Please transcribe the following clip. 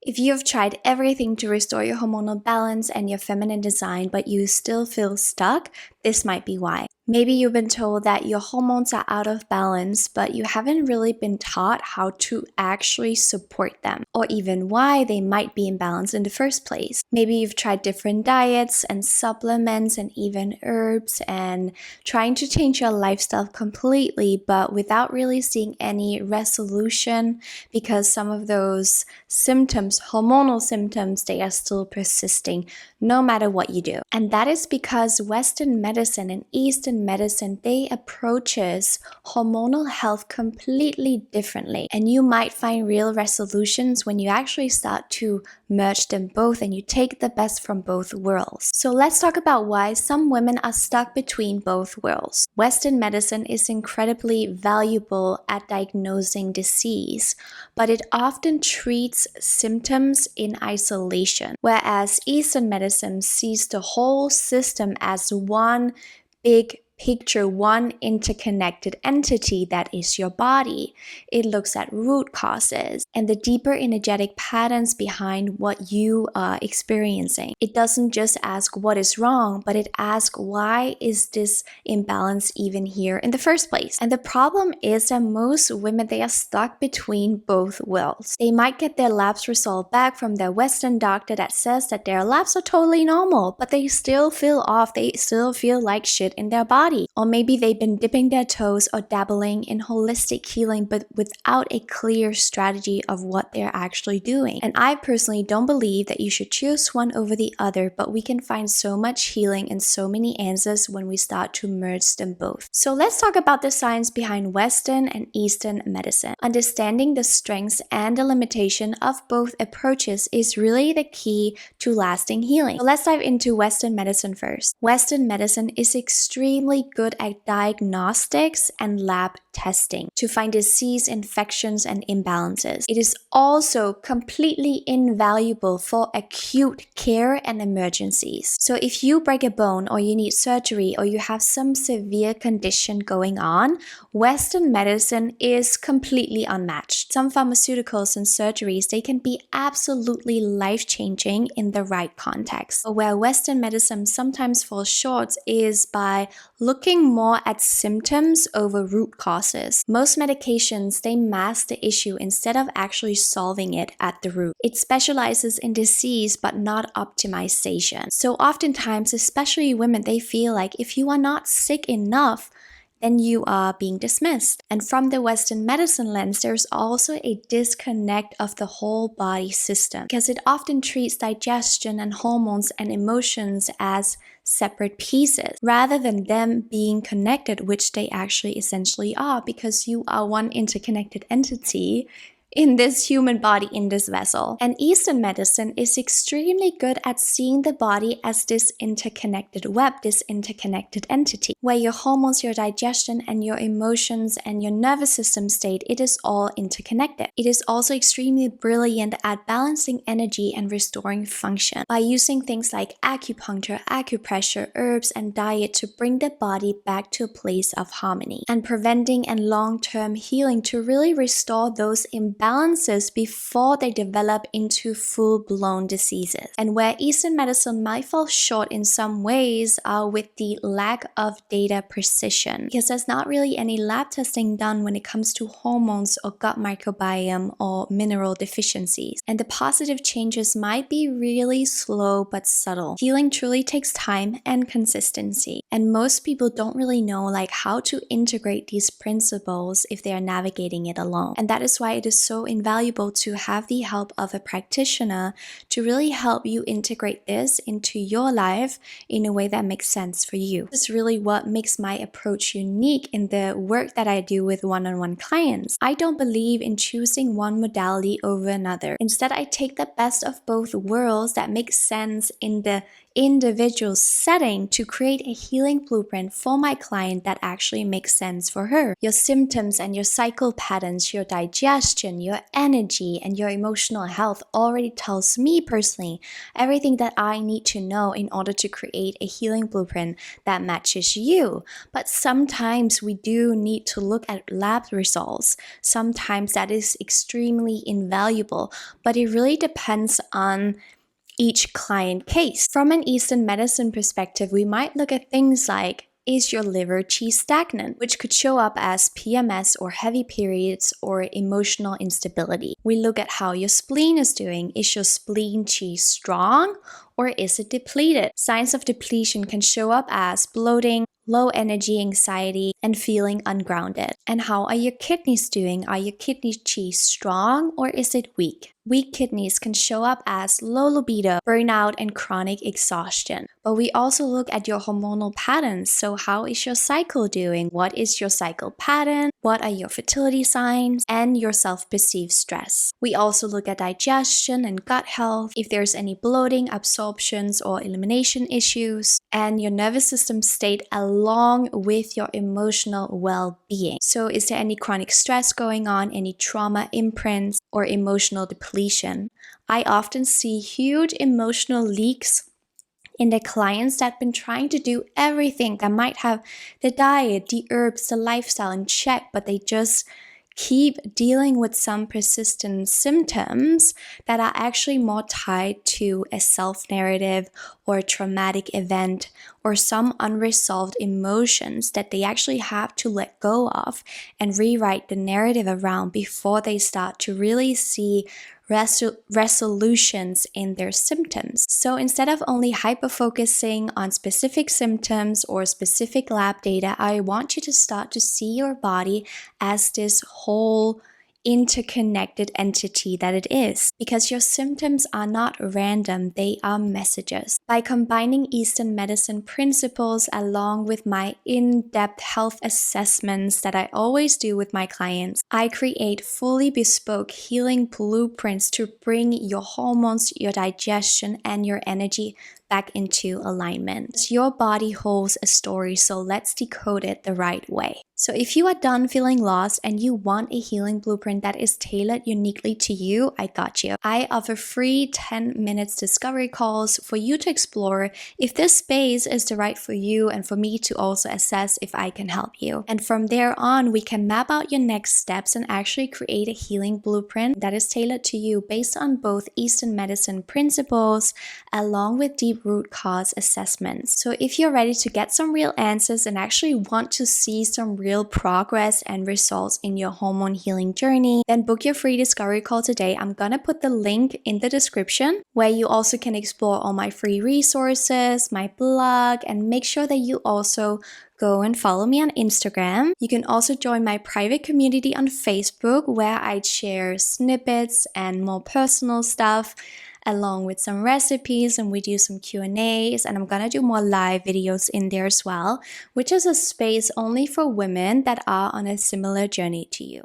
If you've tried everything to restore your hormonal balance and your feminine design, but you still feel stuck, this might be why. Maybe you've been told that your hormones are out of balance, but you haven't really been taught how to actually support them, or even why they might be imbalanced in the first place. Maybe you've tried different diets and supplements and even herbs and trying to change your lifestyle completely, but without really seeing any resolution because some of those symptoms, hormonal symptoms, they are still persisting no matter what you do. And that is because Western medicine and Eastern medicine, they approaches hormonal health completely differently. And you might find real resolutions when you actually start to merge them both and you take the best from both worlds. So let's talk about why some women are stuck between both worlds. Western medicine is incredibly valuable at diagnosing disease, but it often treats symptoms in isolation, whereas Eastern medicine sees the whole system as one big picture, one interconnected entity that is your body. It looks at root causes and the deeper energetic patterns behind what you are experiencing. It doesn't just ask what is wrong, but it asks why is this imbalance even here in the first place? And the problem is that most women, they are stuck between both worlds. They might get their labs result back from their Western doctor that says that their labs are totally normal, but they still feel off. They still feel like shit in their body. Or maybe they've been dipping their toes or dabbling in holistic healing, but without a clear strategy of what they're actually doing. And I personally don't believe that you should choose one over the other, but we can find so much healing and so many answers when we start to merge them both. So let's talk about the science behind Western and Eastern medicine. Understanding the strengths and the limitation of both approaches is really the key to lasting healing. So let's dive into Western medicine first. Western medicine is extremely good at diagnostics and lab testing to find disease, infections, and imbalances. It is also completely invaluable for acute care and emergencies. So if you break a bone or you need surgery or you have some severe condition going on, Western medicine is completely unmatched. Some pharmaceuticals and surgeries, they can be absolutely life-changing in the right context. But where Western medicine sometimes falls short is by looking more at symptoms over root causes. Most medications, they mask the issue instead of actually solving it at the root. It specializes in disease but not optimization. So oftentimes, especially women, they feel like if you are not sick enough, then you are being dismissed. And from the Western medicine lens, there's also a disconnect of the whole body system because it often treats digestion and hormones and emotions as separate pieces rather than them being connected, which they actually essentially are because you are one interconnected entity in this human body, in this vessel. And Eastern medicine is extremely good at seeing the body as this interconnected web, this interconnected entity, where your hormones, your digestion, and your emotions and your nervous system state, it is all interconnected. It is also extremely brilliant at balancing energy and restoring function by using things like acupuncture, acupressure, herbs, and diet to bring the body back to a place of harmony and preventing and long-term healing to really restore those imbalances before they develop into full-blown diseases. And where Eastern medicine might fall short in some ways are with the lack of data precision, because there's not really any lab testing done when it comes to hormones or gut microbiome or mineral deficiencies. And the positive changes might be really slow but subtle. Healing truly takes time and consistency. And most people don't really know like how to integrate these principles if they are navigating it alone. And that is why it is so invaluable to have the help of a practitioner to really help you integrate this into your life in a way that makes sense for you. This is really what makes my approach unique in the work that I do with one-on-one clients. I don't believe in choosing one modality over another. Instead, I take the best of both worlds that make sense in the individual setting to create a healing blueprint for my client that actually makes sense for her. Your symptoms and your cycle patterns, your digestion, your energy, and your emotional health already tells me personally everything that I need to know in order to create a healing blueprint that matches you. But sometimes we do need to look at lab results. Sometimes that is extremely invaluable, but it really depends on each client case. From an Eastern medicine perspective, we might look at things like, is your liver qi stagnant, which could show up as PMS or heavy periods or emotional instability. We look at how your spleen is doing. Is your spleen qi strong or is it depleted? Signs of depletion can show up as bloating, low energy, anxiety, and feeling ungrounded. And how are your kidneys doing? Are your kidney qi strong or is it weak? Weak kidneys can show up as low libido, burnout, and chronic exhaustion. But we also look at your hormonal patterns. So how is your cycle doing? What is your cycle pattern? What are your fertility signs? And your self-perceived stress. We also look at digestion and gut health, if there's any bloating, absorptions, or elimination issues, and your nervous system state along with your emotional well-being. So is there any chronic stress going on, any trauma imprints, or emotional depletion? I often see huge emotional leaks in the clients that have been trying to do everything, that might have the diet, the herbs, the lifestyle in check, but they just keep dealing with some persistent symptoms that are actually more tied to a self-narrative or a traumatic event or some unresolved emotions that they actually have to let go of and rewrite the narrative around before they start to really see resolutions in their symptoms. So instead of only hyper-focusing on specific symptoms or specific lab data, I want you to start to see your body as this whole interconnected entity that it is, because your symptoms are not random, they are messages. By combining Eastern medicine principles along with my in-depth health assessments that I always do with my clients, I create fully bespoke healing blueprints to bring your hormones, your digestion, and your energy back into alignment. Your body holds a story, so let's decode it the right way. So if you are done feeling lost and you want a healing blueprint that is tailored uniquely to you, I got you. I offer free 10 minutes discovery calls for you to explore if this space is the right for you and for me to also assess if I can help you. And from there on, we can map out your next steps and actually create a healing blueprint that is tailored to you based on both Eastern medicine principles along with deep root cause assessments. So if you're ready to get some real answers and actually want to see some real progress and results in your hormone healing journey, then book your free discovery call today. I'm gonna put the link in the description where you also can explore all my free resources, my blog, and make sure that you also go and follow me on Instagram. You can also join my private community on Facebook where I share snippets and more personal stuff along with some recipes, and we do some Q&As, and I'm gonna do more live videos in there as well, which is a space only for women that are on a similar journey to you.